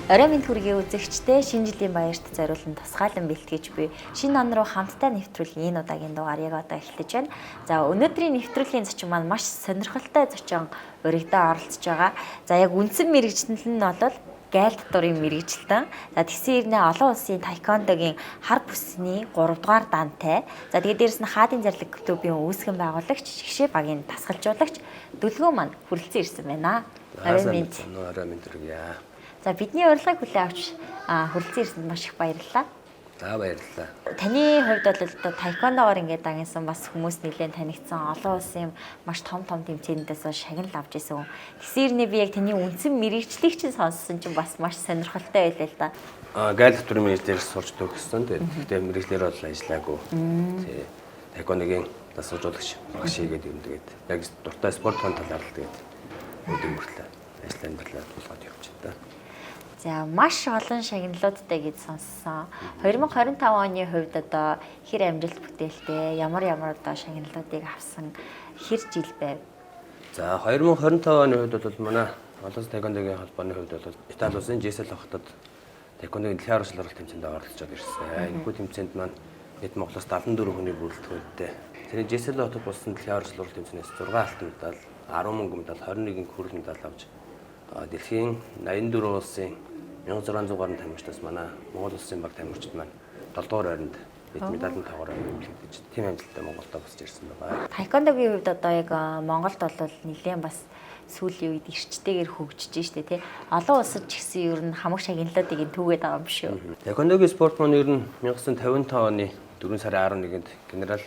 Орой минь хүргийн үзэгчдээ шинэ жилийн баярт зориулсан тусгаалan бэлтгэж буй шинэ он руу хамтдаа нэвтрүүлгийн энэ удаагийн дугаар яг одоо эхэлж байна. За өнөөдрийн нэвтрүүлгийн зочин маань маш сонирхолтой зочин өргөдөө оролцож байгаа. За яг үндсэн мэргэжил нь бол гайлд дурын мэргэжилтэн. За тэгсэн хэрнээ олон улсын таеквондогийн хар бүсний 3 дугаар дантай. За тэгээд дээрэс нь хаадын зарлиг клубын үүсгэн байгуулагч, шгшээ багийн тасгалжуулагч Дүлгөө маань хүрэлцэн ирсэн байна. Орой минь төргийа. За бидний урилгыг хүлээн авч хүрэлцэн ирсэнд маш их баярлалаа. За баярлалаа. Таны хувьд бол одоо таеквондогоор ингээд дагнсан бас хүмүүс нэлээд танигдсан олон улсын маш том тэмцээнүүдээс шагнал авч исэн. Тэсэрнээ би яг таны үндсэн мэрэгчлийг чинь сонссон чинь бас маш сонирхолтой байлаа л да. Гайлд дурын мэргэжлэр сурч төгссөн. Тэгэхдээ мэргэжлэр бол ажиллаагүй. Тий. Таеквондогийн дасгалжуулагч багш хийгээд юм тэгээд яг дуртай спортын талаар л тэгээд өдөр мөртлөө ажил амьдралаа тулгаад явж байна. За маш олон шагналуудтай гэж сонссон. 2025 оны хувьд одоо хэр амжилт бүтээлтэй ямар одоо шагналуудыг авсан хэр жил байв? За 2025 оны хувьд бол манай олон улсын таеквондогийн холбооны хувьд бол Итали улсын ЖСЛ хотод таеквондогийн дэлхийн арга шалралт тэмцээнд оролцож ирсэн. Энэхүү тэмцээнд маань хэд Монголоос 74 хүний бүрэлдэхүүнтэй. Тэрний ЖСЛ хотод болсон дэлхийн арга шалралт тэмцээнээс 6 алтан медаль, 10 мөнгө медаль, 21 хүрэл медаль авч дэлхийн 84 улсын 1600 гаруй тамирчдаас манай Монгол улсын баг тамирчид маань 7 дугаар байранд бид медалийн тоогоор нэмэгдэж тийм амжилттай Монголдо босч ирсэн байгаа. Таеквондогийн хувьд одоо яг Монголд бол нэлээд бас сүүлийн үед эрчтэйгээр хөгжиж штэ тий. Олон улсад ч гэсэн ер нь хамаг шагналуудыг түүгээд байгаа юм шүү. Таеквондогийн спорт маань ер нь 1955 оны 4 сарын 11-нд генерал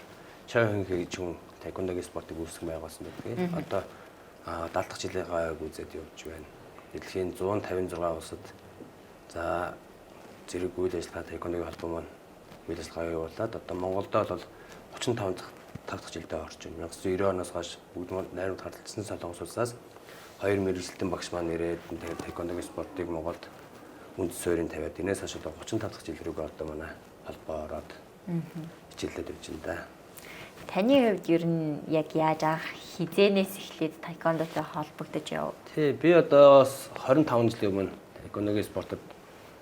Чой Хөнхэй гэж хүн таеквондогийн спортыг үүсгэн байгуулсан байдаг. Одоо 70 дахь жилийнхаа үзээд явж байна. Дэлхийн 156 улсад за зэрэг үйл ажиллагаа таеквондогийн холбоо маань үйл ажиллагаа явуулаад одоо Монголдо бол 35 дахь жилдээ орж байна. 1990 оноос хойш бүгд найрамд хадгалсан Солонгос улсаас 2 мэргэжилтэн багш маань ирээд таеквондогийн спортыг Монголд үндэс суурийг тавиад энэс хойш одоо 35 дахь жил рүүгээ одоо манай холбоо ороод хичээлээд явж байна да. Таны хувьд ер нь яг яаж анх хизээнээс эхлээд таеквондотой холбогдож яв? Тий, би одоо 25 жилийн өмнө таеквондогийн спортод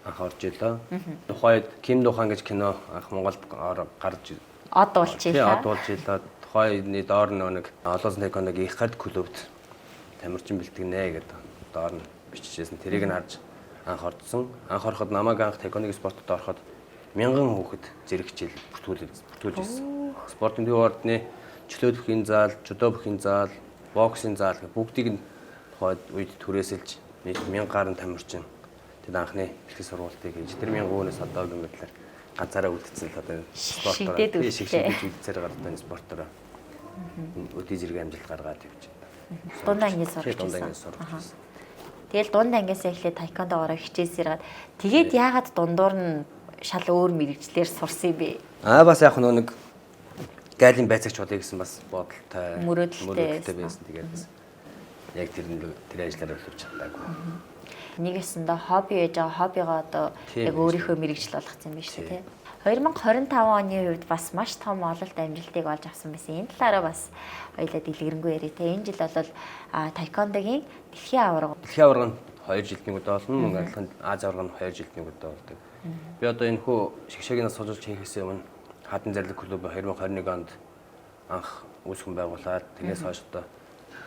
анх орж илаа. Тухайд Ким Духан гэж кино анх Монголд гарч од уулж илаа. Од уулж илаа. Тухайны доор нэг олон улсын таеквондогийн их гард клубт тамирчин бэлтгэнэ гэдэг доор нь бичижсэн. Тэрийг нь харж анх орсон. Анх ороход намайг анх таеквондогийн спортод ороход 1000 хүүхэд зэрэг хичээл бүртгүүлж ирсэн. Спортын төв ордны чөлөө бүхийн зал, жудо бүхийн зал, боксийн зал гэх бүгдийг нь тухайд үед түрээсэлж 1000 гаруй тамирчин тэд анхны бэлтгэл сургалтыг хийж тэр 1000 хүнээс одоогийн мэдлэр ганцаараа үлдсэн л одоо спортоор шигшээд үлдсээр гардаг спортороо өдий зэрэг амжилт гаргаад явж байна. Дунд ангиас сурч. Тэгэл дунд ангиас эхлээд таеквондоогоор хичээсээр тэгээд яагаад дундуур нь шал өөр мэрэгчлэр сурсан юм бэ? Бас яг нэг гайлын байцаагч болъё гэсэн бас бодолтой мөрөөдөлтэй байсан. Тэгээд яг тэр ажлаараа төлөвч чадаагүй. Нэгэсэндээ хобби байж байгаа хоббигоо одоо яг өөрийнхөө мэрэгжил болгоцсон юм биш үү те. 2025 оны хувьд бас маш том ололт амжилтыг олж авсан байсан. Энэ талаараа бас хоёулаа дэлгэрэнгүй ярив те. Энэ жил бол таеквондогийн дэлхийн аварга. Дэлхийн аварга нь 2 жилд нэг удаа болно. Мөн адилхан Ази аварга нь 2 жилд нэг удаа болдог. Би одоо энэ хүү шгшээгийн суулж хийхээс өмнө хаадын зарлиг клуб 2021 онд анх үүсгэн байгуулад тэрнээс хойш одоо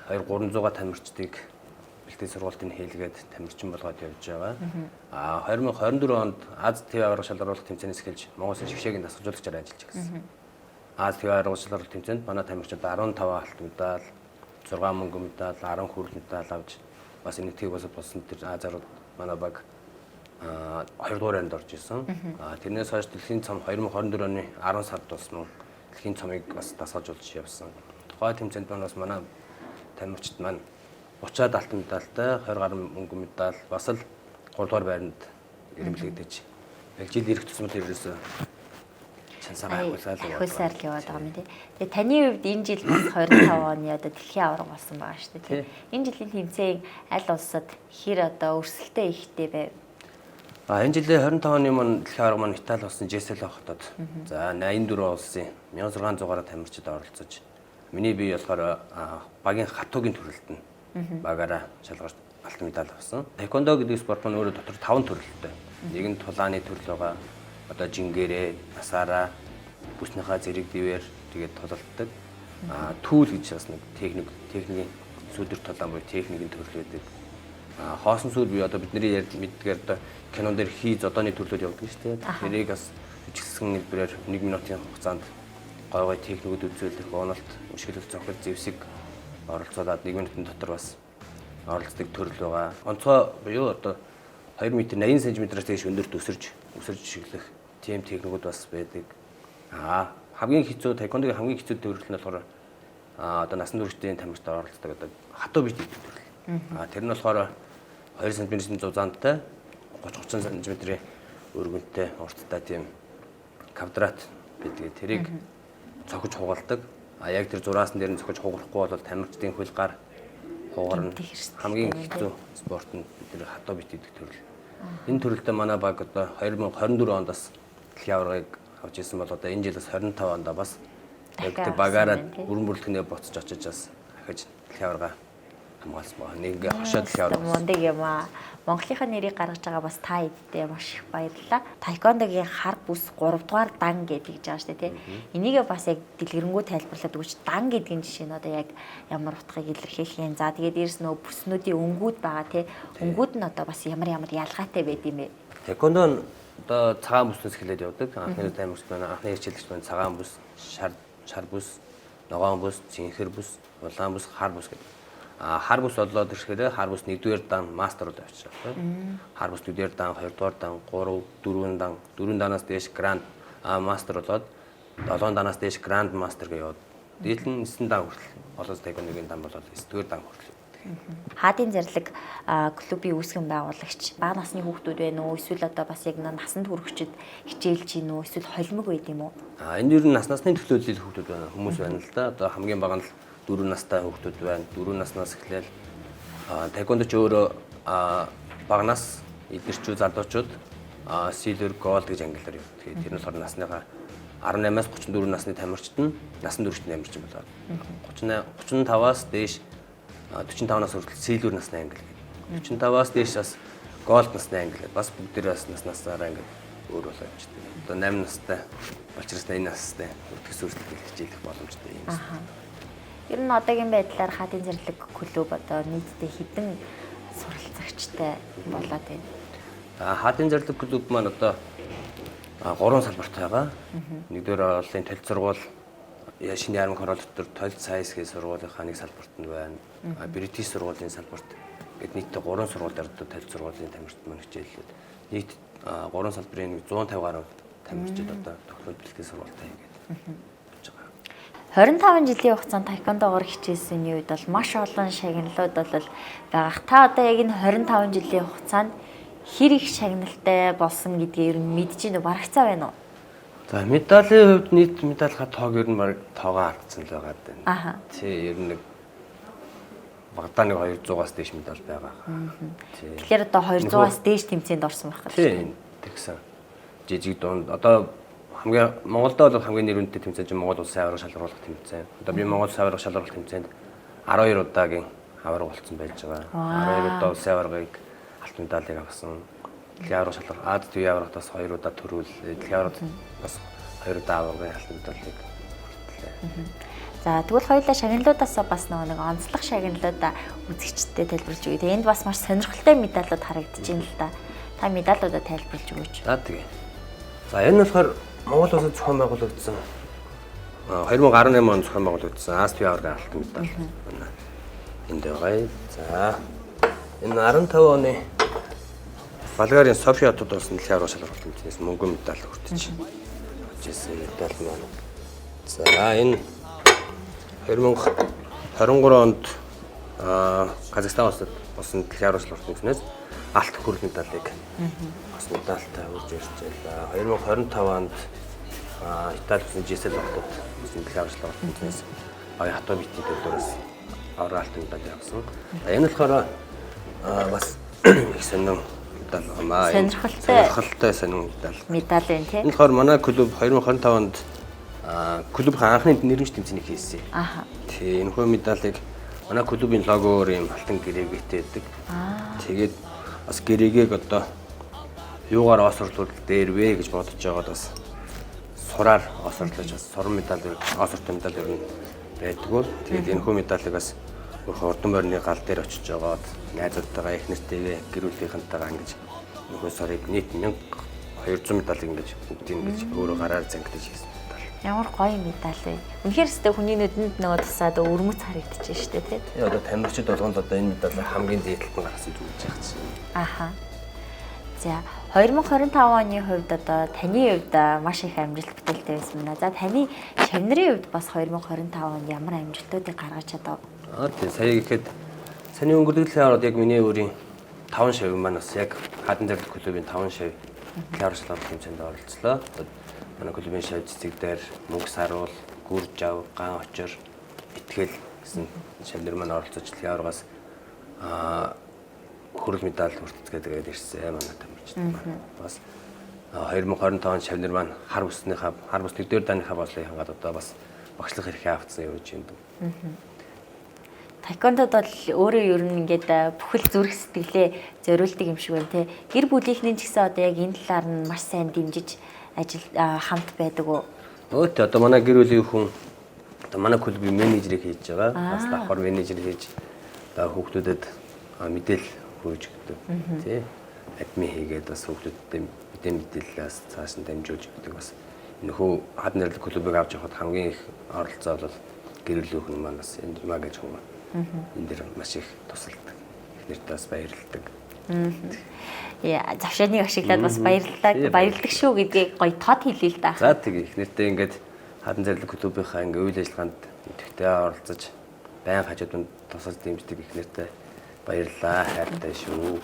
200-300 тамирчдыг бэлтгэл сургалтын хийлгээд тамирчин болгоод явж байгаа. 2024 онд Аз ТV аварга шалгаруулах тэмцээнээс эхэлж Монгол улсын шгшээгийн дасгалжуулагчаар ажиллаж гисэн. Аз ТV аварга шалгаруулах тэмцээнд манай тамирчид 15 алтан медаль, 6 мөнгө медаль, 10 хүрэл медаль авч бас энэ тийг болсон тэр Аз аварга манай баг 2 дугаар анд орж исэн. Тэрнээс хойш дэлхийн цом 2024 оны 10 сард болсон дэлхийн цомыг бас дасгалжуулж явсан. Тухайн тэмцээнд бас манай тамирчид маань 30-аад алтан медальтай 20 гаруй мөнгө медаль бас л 3 дугаар байранд ирэмблэгдэж яг жил ирэх тусмал ерөөсөө чансаа ахиусаар л яваад байгаа юм тий. Тэгээ таны хувьд энэ жил бас 25 оны одоо дэлхийн аварга болсон байгаа шүү дээ тий. Энэ жилийн тэмцээн аль улсад хэр одоо өрсөлдөө ихтэй байв? Энэ жилийн 25 оны мөн дэлхийн аварга маань Итали болсон ЖСЛ хотод за 84 улсын 1600 гаруй тамирчид оролцож миний бие болохоор багийн хатуугийн төрөлтөнд багаараа алтан медаль авсан. Таеквондо гэдэг спорт маань өөрөө дотор 5 төрөлтэй. Нэг нь тулааны төрөл байгаа. Одоо жингэрээ, насаараа, бүснийхаа зэрэг дивээр тэгээд тулалддаг. Түүл гэж бас нэг техникийн сүлдэр тулаан буюу техникийн төрөл байдаг. Хоосон сүр бие одоо бидний мэддгээр одоо кинон дээр хий зодооны төрлөд явдаг шүү дээ. Тэрийг бас үжигсгэн хэлбэрээр 1 минутын хугацаанд гой техникүүд үзүүлэх, уналт, өшгөлөх, цохол, зэвсэг оролцуулаад 1 минутын дотор бас оролцдог төрөл байгаа. Онцгой буюу одоо 2 м 80 см-аас дээш өндөрт өсөрж шиглэх тийм техникүүд бас байдаг. Хамгийн хэцүү таеквондогийн хамгийн хэцүү төрөл нь болохоор одоо насан туршидын тамирчид оролцдог одоо хатуу бит гэдэг төрөл. Тэр нь болохоор 2 см-ийн зузаантай 30 см-ийн өргөнтэй урттай тийм квадрат гэдэг. Тэрийг цохиж хугалдаг. Яг тэр зураасан дээр нь цохиж хугалахгүй бол тамирчдын хөл гар хугарна. Хамгийн хэцүү спорт нь бид хатуу бит гэдэг төрөл. Энэ төрөлтэй манай баг одоо 2024 онд бас дэлхийн аваргыг авч ирсэн бол одоо энэ жил бас 25 онд бас яг тэр багаараа бүрэн бүрэлдэхүүнээ буцаж очиж бас дахиж дэлхийн аварга хамгаалсан байна. Нэг ингээ хошоо дэлхийн аварга. Мундаг юм аа. Монголынхаа нэрийг гаргаж байгаа бас та эддээ маш их баярлалаа. Таеквондогийн хар бүс 3 дугаар дан гэдэг гэж байгаа шүү дээ, тий. Энийг бас яг дэлгэрэнгүй тайлбарлаад өгч дан гэдгийн жишээ нь одоо яг ямар утгыг илэрхийлэх юм. За тэгээд дээрэс нөө бүснүүдийн өнгүүд байгаа, тий. Өнгүүд нь одоо бас ямар ялгаатай байд юм бэ? Таеквондо нь одоо цагаан бүснээс эхлээд явдаг. Анхны таймерч байна. Анхны хичээлэгч байна. Цагаан бүс, шар бүс, ногоон бүс, цэнхэр бүс, улаан бүс, хар бүс гэдэг. Хар бүс болоод ирэхээр хар бүс 1-р дан мастер руу авчиж байгаа. Хар бүс 2-р дан, 2-р дан, 3, 4 дан, 4 данаас дээш гранд мастер болоод 7 данаас дээш гранд мастер гэж яваад. Дээдлэн 9 дан хүртэл олон таеквондогийн дан болоод 9-р дан хүртэл. Хаадын зарлаг клубын үүсгэн байгуулагч бага насны хүүхдүүд байна уу? Эсвэл одоо бас яг насанд хүрэгчид хичээлж гин үү? Эсвэл холимог байд юм уу? Энэ ер нь насны төлөөлөл хүүхдүүд байна. Хүмүүс байна л да. Одоо хамгийн бага нь 4 настай хүүхдүүд байна. 4 наснаас эхлээл таеквондоч өөрөө багнаас эдгэрчүүд залуучууд silver gold гэж англиар юу. Тэгэхээр тэр нь болохоор насныхаа 18-аас 34 насны тамирчид нь насан туршид тамирчин болоод 35-аас дээш 45-наас хүртэл silver насны англи гэдэг. 45-аас дээш бас gold насны англи. Бас бүгдээ бас наснасаараа ингээд өөр болоо явчихдаг. Одоо 8 настай болчихроос 8 настай үртгэс үргэлж хичээлэх боломжтой юм. Ер нь одоогийн байдлаар хаадын зарлаг клуб одоо нийтдээ хэдэн суралцагчтай болоод байна? Хаадын зарлаг клуб маань одоо 3 салбартай байгаа. Нэгдүгээр олонний толь сургууль, шинэ яармаг хороолт төр толь сайс гэх сургуулийнхаа нэг салбарт нь байна. Бритиш сургуулийн салбарт гэд нийтдээ 3 сургуулиар одоо толь сургуулийн тамирчид маань хичээллээд нийт 3 салбарын 150 гаруй тамирчид одоо докторийн бэлтгэл сургуультай хийгээд 25 жилийн хугацаанд таеквондогоор хичээсэн үед бол маш олон шагналууд бол байгаа. Та одоо яг энэ 25 жилийн хугацаанд хэр их шагналтай болсон гэдгийг ер нь мэдэж байна уу? Барагцаа байна уу? За медалийн хувьд нийт медальха тоог ер нь баг тоогоо алдсан л байгаа даа. Тий ер нь нэг багадаа нэг 200-аас дээш медаль байгаа. Тэгэхээр одоо 200-аас дээш тэмцээнд орсон байх гэдэг. Тий тэгсэн. Жижиг дунд одоо хамгийн Монголд бол хамгийн нэр хүндтэй тэмцээн чинь Монгол улсын аварга шалгаруулах тэмцээн. Одоо би Монгол улсын аварга шалгаруулах тэмцээнд 12 удаагийн аварга болсон байж байгаа. 12 удаа улсын аваргыг алтан медалийг авсан. Дэлхийн аварга шалгаруулах Аз төвийн аваргатаас 2 удаа төрүүл. Дэлхийн аваргад бас 2 удаа аваргын алтан медалийг автлаа. За тэгвэл хоёулаа шагналуудаас бас нэг онцлог шагналуудаа үзэгчдэд тайлбарлаж өгье. Энд бас маш сонирхолтой медалууд харагдаж байна л да. Та медалуудаа тайлбарлаж өгөөч. За тэгээ. За энэ нь болохоор Монгол улсад зохион байгуулагдсан 2018 онд зохион байгуулагдсан Аз төвийн аваргын алтан медаль байна. Энд байгаа. За энэ 15 оны Болгарын София хотод болсон дэлхийн аварга шалгаруулалт тэмцээнээс мөнгөн медаль хүртэж авчихсан медаль маань. За энэ 2023 онд Казахстан улсад болсон дэлхийн аварга шалгаруулалт тэмцээнээс алт хүрэл медалийг бас медальтай үрж иржээ. 2025 онд Итали улсын G7 хотод болсон дэлхийн аварга шалгаруулалт тэмцээнээс оюун хатуу битийн төлөөрөөс аварга алтан медаль авсан. Энэ болохоор бас их сонин медаль хамаа. Сонирхолтой сонин медаль байна тийм. Энэ болохоор манай клуб 2025 онд клуб анхны нэрмж тэмцээнийг хийсэн. Аха. Тий, энэ хөө медалийг Манай клубын логоор юм алтан гэрээгээтэй байдаг. Тэгээд бас гэрээгийг одоо юугаар осорлуул дээр вэ гэж бодож байгаад бас сураар осорлож бас суран медаль осортой медаль ер нь байдгүй. Тэгээд энэ хүү медалийг бас урдан морины гал дээр очиж байгаад найзуудтайгаа их нэртэйгээ гэр бүлийнхэнтэйгээ ингэж нөхөө сарыг нийт 1200 медаль ингэж бүгдийг ингэж өөрөө гараар зангидаж хийсэн. Ямар гоё медаль вэ? Үнэхээр өстэй хүний нүдэнд нөгөө тусаад өрмөц харагдчихжээ шүү дээ, тийм. Тэгээ одоо тамирчид болгонд одоо энэ медаль хамгийн дээдлэн гаргасан зүйл гэж байгаа чинь. Аха. За 2025 оны хувьд одоо таны хувьд маш их амжилт бүтээлтэй байсан байна. За таны шавнырын хувьд бас 2025 онд ямар амжилтуудыг гаргаж чадав? Тийм сая гэхэд саяны өнгөрсөн ороод яг миний өөрийн 5 шавь маань бас яг хатан зэрлэг клубын 5 шавь кларчлал хэмжээнд оролцлоо. Манай клубын шавь цэцэг дээр мөнгө саруул, гүр жав, ган очор, итгэл гэсэн шавнар маань оролцож яваргаас хөрөл медаль хүртцгээд ирсэн манай тамирчид маань. Бас 2025 он шавнар маань хар бүс нэгдүгээр дааныхаа бослыг хангаад одоо бас багшлах хэрэг авцсан явж юм. Таеквондод бол өөрөө ер нь ингээд бүхэл зүрх сэтгэлээ зориулдаг юм шиг байна те. Гэр бүлийнхний ч гэсэн одоо яг энэ талаар нь маш сайн дэмжиж ажил хамт байдаг уу? Өөт одоо манай гэр бүлийн хүн одоо манай клубын менежерийг хийж байгаа. Бас давхар менежер хийж одоо хүүхдүүдэд мэдээлэл хүргэж өгдөг. Тий. Админ хийгээд бас хүүхдүүдэд мэдээлэлээс цааш нь дамжуулж өгдөг бас. Нөхөө хатан зэрлэг клубыг авч явахад хамгийн их оролцоо бол гэр бүлийн хүн маань бас энэ юмаа гэж хүн. Энэ дэр маш их тусалдаг. Эхнэртээ бас баярлдаг. Яа, завшааныг ашиглаад бас баярлдаг шүү гэдгийг гоё тод хэлээ л да. За тэгээ эхнэртээ ингээд хатан зэрлэг клубийнхаа ингээд үйл ажиллагаанд идэвхтэй оролцож байн хажууданд тусалж дэмждэг эхнэртээ баярлалаа, хайртай шүү.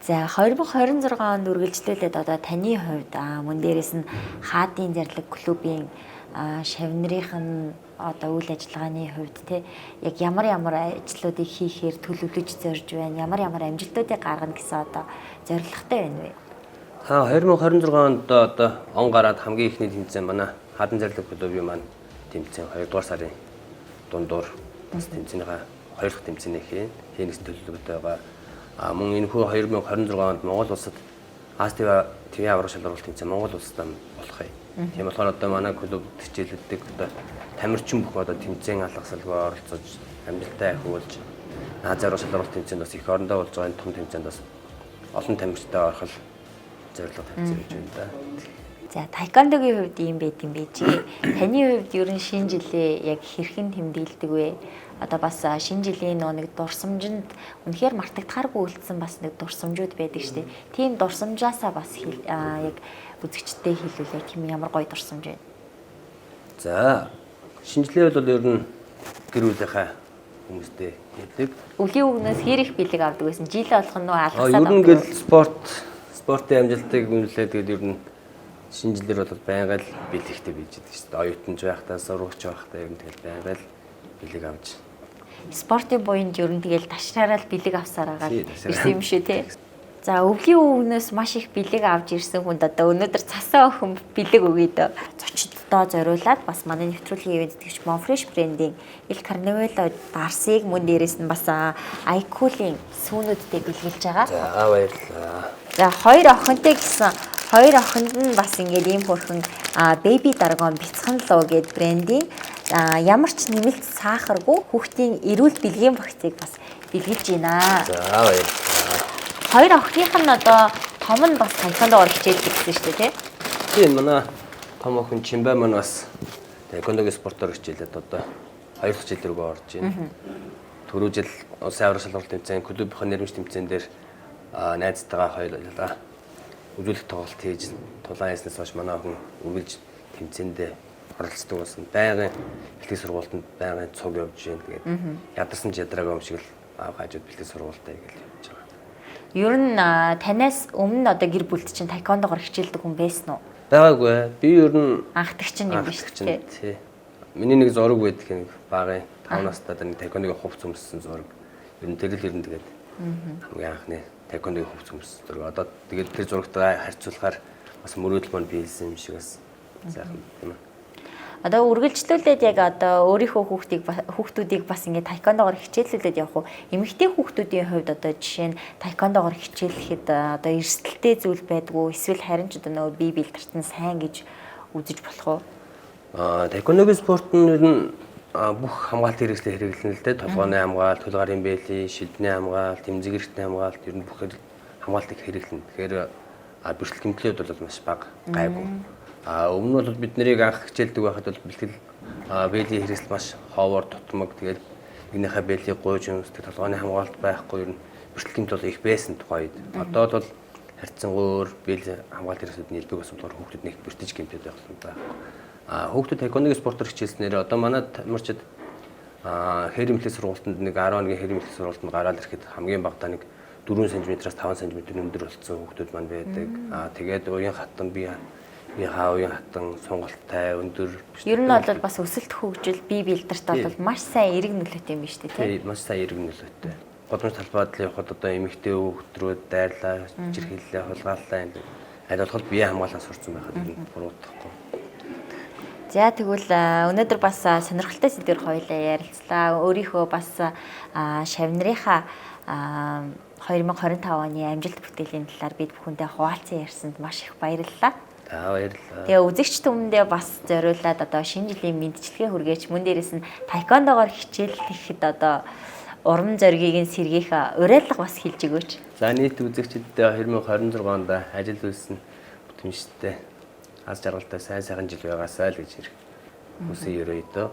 За 2026 онд үргэлжлүүлээд одоо таны хувьд мөн дээрээс нь хаадын зэрлэг клубын шавнырийн одоо үйл ажиллагааны хувьд те яг ямар ажлуудыг хийхээр төлөвлөж зорж байна, ямар амжилтуудыг гаргана гэсэн одоо зорилготой байна вэ? 2026 онд одоо он гараад хамгийн ихний тэмцээн манай хатан зэрлэг клубын маань тэмцээн 2 дугаар сарын дундуур бас тэмцээнийхээ 2 дахь тэмцээний хийнэс төлөвлөгөөтэй байгаа. Мөн энэ хүү 2026 онд Монгол улсад ТВ аврах шалралт тэмцээн Монгол улсад болох юм. Тийм болохоор одоо манай клуб хичээлүүддэг одоо тамирчин бүх одоо тэмцээн алгасалгүй оролцож амжилттай ахиулж Азийн аврах шалралт тэмцээнд бас их орондоо болж байгаа энэ том тэмцээнд бас олон тамирчтай орох зорилго тавьсан гэж байна да. За таеквондогийн хувьд юм байт юм бэ чи. Таны хувьд ер нь шинэ жилээ яг хэрхэн тэмдэглэдэг вэ? Одоо бас шинэ жилийн нэг дурсамжинд үнэхээр мартагдахааргүй үлдсэн бас нэг дурсамжууд байдаг шүү дээ. Тийм дурсамжаасаа бас яг үзэгчтэй хэлүүлээ. Тийм ямар гоё дурсамж вэ? За шинэ жилээ бол ер нь гэр бүлийнхаа хүмүүстэй хэлдэг. Өвлийн үгнээс хэр их бэлэг авдаг байсан? Жил болох нь алгасаад авдаг. Ер нь ингээл спортын амжилтыг үнэлээд тэгээд ер нь шинэ жилээр бол байнга л бэлэгтэй бийж байдаг шүү дээ. Оюутанч байхдаа, сургагч байхдаа ер нь тэгэл байнга л бэлэг авч. Спортын буйнд ер нь тэгэл ташраараа л бэлэг авсаар байгаа юм шүү те. За өвлийн үгнээс маш их бэлэг авч ирсэн хүнд одоо өнөөдөр цасан охин бэлэг өгөөд зочддоо зориулаад бас манай нэвтрүүлгийн ивент тэтгэгч Monfresh брендийн Il Carnevale Дарсыг мөн дээрээс нь бас Айкулийн сүүнүүдтэй бэлгэлж байгаа. За баярлалаа. За хоёр охинтой гэсэн хоёр охинд нь бас ингээд ийм хөрхөн Baby Dargon бяцхан луу гэд брендийн ямар ч нэмэлт сахаргүй хүүхдийн эрүүл бэлгийн багцыг бас бэлгэлж байна. За баярлалаа. Хоёр охиных нь одоо том нь бас таеквондо хичээлдэг гэсэн шүү дээ тийм манай том охин Чимбай маань бас таеквондогийн спортоор хичээлээд одоо 2 дахь жил рүү орж байна. Түрүү жил улсын аврах шалралт тэмцээн клубийнхаа нэрмж тэмцээн дээр найзтайгаа хоёулаа үзүүлэх тоглолт хийж тулаан яснаас хойш манай охин үргэлж тэмцээндээ оролцдог болсон. Байнгын бэлтгэл сургуультанд байнгын цуг явж байна. Тэгээд ядарсан ч ядраагаа юм шиг л аав хажууд бэлтгэл сургуультай гэж явж байгаа. Ер нь танаас өмнө одоо гэр бүлд чинь таеквондогоор хичээлдэг хүн байсан уу? Байгаагүй. Би ер нь анхдагч нь юм биш үү? Тий. Миний нэг зураг байдаг нэг багын 5 настай нэг таеквондогийн хувцс өмссөн зураг. Ер нь тэгэл ер нь тэгээд хамгийн анхны таеквондогийн хувцс өмссөн зураг. Одоо тэгээд тэр зурагтай харьцуулахаар бас мөрөөдөл маань биелсэн юм шиг бас сайхан юм. Одоо үргэлжлүүлээд яг одоо өөрийнхөө хүүхдүүдийг бас ингээд таеквондогоор хичээллүүлээд явах уу? Эмэгтэй хүүхдүүдийн хувьд одоо жишээ нь таеквондогоор хичээллэхэд одоо эрсдэлтэй зүйл байдгүй эсвэл харин ч одоо нөгөө бие биелдэрт нь сайн гэж үзэж болох уу? Таеквондогийн спорт нь ер нь бүх хамгаалт хэрэгслээ хэрэглэнэ л дээ. Толгойн хамгаалт, хөл гарын бэлий, шидний хамгаалт, эмзэгэртний хамгаалт ер нь бүх хамгаалтыг хэрэглэнэ. Тэгэхээр бэрхшээл гэмтлийн хувьд бол маш бага гайгүй. Өмнө нь бол бид нарыг анх хичээлдэг байхад бол бэлтгэл бэлгийн хэрэгсэл маш ховор тутмаг. Тэгээд нэгнийхээ бэлийг гуйж өмсдөг, толгойн хамгаалт байхгүй ер нь бэрхшээл гэмт бол их байсан тухайд. Одоо бол харьцангуйр бэл хамгаалт хэрэгслүүдийн нэлбэг асуудлаар хүүхдүүд нэг бэртэж гэмтээд байх юм байна. Хүүхдүүд таеквондогийн спортоор хичээлснээр одоо манайд тамирчид хэрэмлэх сургалтанд нэг 11 хэрэмлэх сургалтанд гараад ирэхэд хамгийн багадаа нэг 4 см-аас 5 см өндөр болсон хүүхдүүд маань байдаг. Тэгээд уян хатан бие уян хатан сонголттой өндөр. Ер нь бол бас өсөлт хөгжил бие биелдэрт бол маш сайн эерэг нөлөөтэй юм биш үү те? Маш сайн эерэг нөлөөтэй. Годамж талбайд л явхад одоо эмэгтэй хүүхдрүүд дайрлаа, жирхэллээ, хулгааллаа юм. Аль болох бие хамгаалалаа сурцсан байхад буруутахгүй. За тэгвэл өнөөдөр бас сонирхолтой сэдвээр хоёулаа ярилцлаа. Өөрийнхөө бас шавнырынхаа 2025 оны амжилт бүтээлийн талаар бид бүхэндээ хуваалцсан ярьсанд маш их баярлалаа. Баярлалаа. Тэгээ үзэгч түмэндээ бас зориулаад одоо шинэ жилийн мэндчилгээ хүргээж мөн дээрээс нь таеквондогоор хичээллэхэд одоо урам зоригийг нь сэргээх уриалга бас хэлж өгөөч. За нийт үзэгчдэд 2026 онд ажил үйлсэн бүтэмжтэй аз жаргалтай сайн жил байгаасай л гэж хүсье ерөөдөө.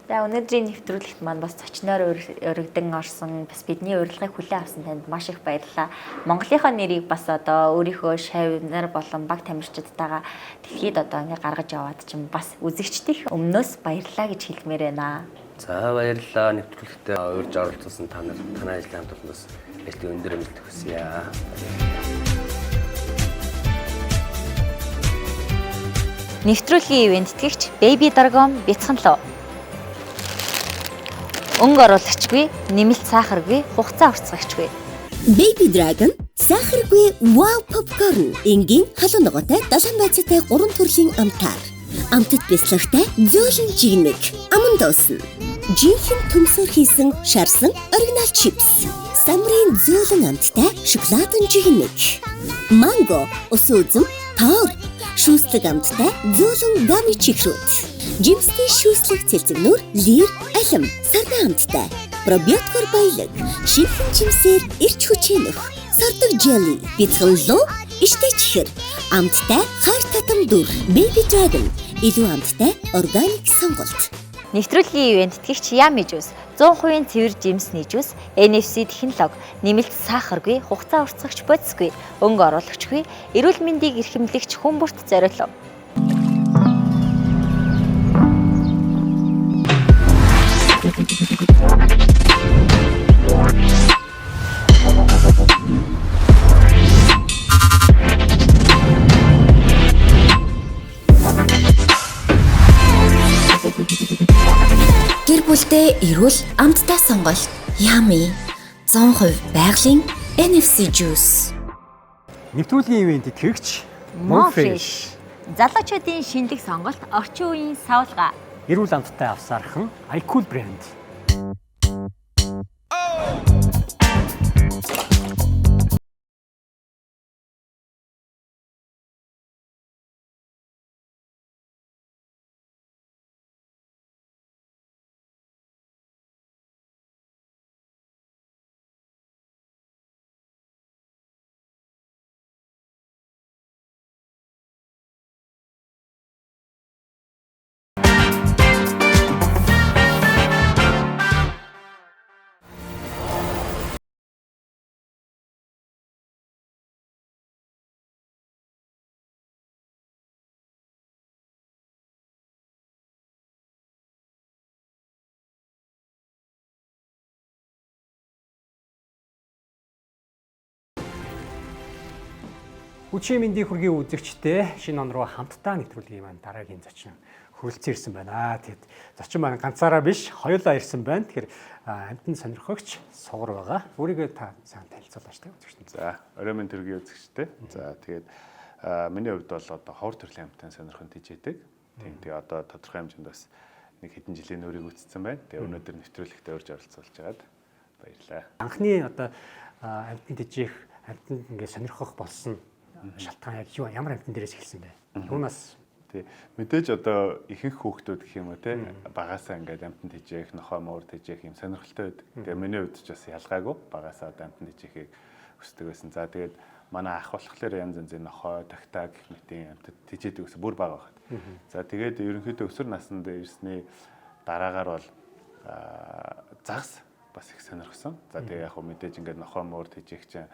За өнөөдрийн нэвтрүүлэгт маань бас зочноор өргөдөн орсон бас бидний урилгыг хүлээн авсан танд маш их баярлалаа. Монголынхаа нэрийг бас одоо өөрийнхөө шавнар болон баг тамирчидтайгаа дэлхийд одоо ингээ гаргаж яваад чинь бас үзэгчдийн өмнөөс баярлалаа гэж хэлмээр байна. За баярлалаа. Нэвтрүүлэгтээ урьж оролцсон танай ажлын хамт олонд бас ялтын өндөр амжилт хүсье. Нэвтрүүлгийн ивент тэтгэгч Baby Dragon бяцхан лөө. Өнгө оруулагчгүй, нэмэлт сахаргүй, хугацаа уртцагчгүй. Baby Dragon сахаргүй wow popcorn. Энгийн халуун ногоотой 7 байцаатай 3 төрлийн амтаар. Амтд бяцлагтай зөөлөн жигнэг. Аман дуусан. Жинхэнэ төмсөөр хийсэн шарсан оригинал чипс. Самрын зөөлөн амттай шоколадын жигнэг. Манго, ус үзэм, тоор. Шүүслэг амттай зөөлөн гами чихрүүд. Жимстэй шүүслэг цэлцэгнүүр лир алим сарна амттай. Пробиоткор баялаг. Шинхэн жимсээр ирч хүчээнөх. Сардаг желли. Бяцхан лөө иштэй чихэр. Амттай хар татам дүр. Baby Dragon. Илүү амттай органик сонголт. Нэвтрүүлгийн ивент тэтгэгч Yummy Juice 100% цэвэр жимсний жуус, NFC технологи, нэмэлт сахаргүй, хугацаа уртцагч бодисгүй, өнгө оруулагчгүй, эрүүл мэндийг эрхэмлэгч хүн бүрт зориулав. Гэр бүлтэй эрүүл амттай сонголт Yummy 100% байгалийн NFC Juice. Нэвтрүүлгийн ивент тэтгэгч Monfresh. Залуучуудын шинэлэг сонголт, орчин үеийн савлгаа. эрүүл амттай авсаархан iCool брэнд. Хүчийн мэндийг хүргэе үзэгчтэй шинэ он руу хамтдаа нэвтрүүлгийн маань дараагийн зочин хүрэлцэн ирсэн байна. Тэгэд зочин маань ганцаараа биш, хоёулаа ирсэн байна. Тэгэхээр амтны сонирхогч сугар байгаа. Өөрийгөө та сайн танилцуулаач тэ үзэгчтэй. За, орой минь төргийн үзэгчтэй. За, тэгээд миний хувьд бол одоо ховор төрлийн амтны сонирхонд хичээдэг. Тийм. Тэгээ одоо тодорхой хэмжээнд бас нэг хэдэн жилийн нөрийг үтцсэн байна. Тэгээ өнөөдөр нэвтрүүлэгтээ урьж оролцуулж байгаад баярлалаа. Анхны одоо амьтанд ижих амьтанд ингээд сонирхох болсон шалтгаан яг юу ямар амьтан дээрээс эхэлсэн бэ? Юунаас Тий. Мэдээж одоо ихэнх хүүхдүүд гэх юм уу те багасаа ингээд амтанд хижээх, нохоо муурд хижээх юм сонирхолтой байдаг. Тэгээ миний хувьд ч бас ялгаагүй багасаа одоо амтанд хижээхийг хүсдэг байсан. За тэгээд манай ах болохоор янз янзын нохоо, тагтаа гэх мэтийн амтад хижээдэг гэсэн бүр бага байхад. За тэгээд ерөнхийдөө өсвөр наснд ирсний дараагаар бол загас бас их сонирхсон. За тэгээ яг хөө мэдээж ингээд нохоо муурд хижээх чинь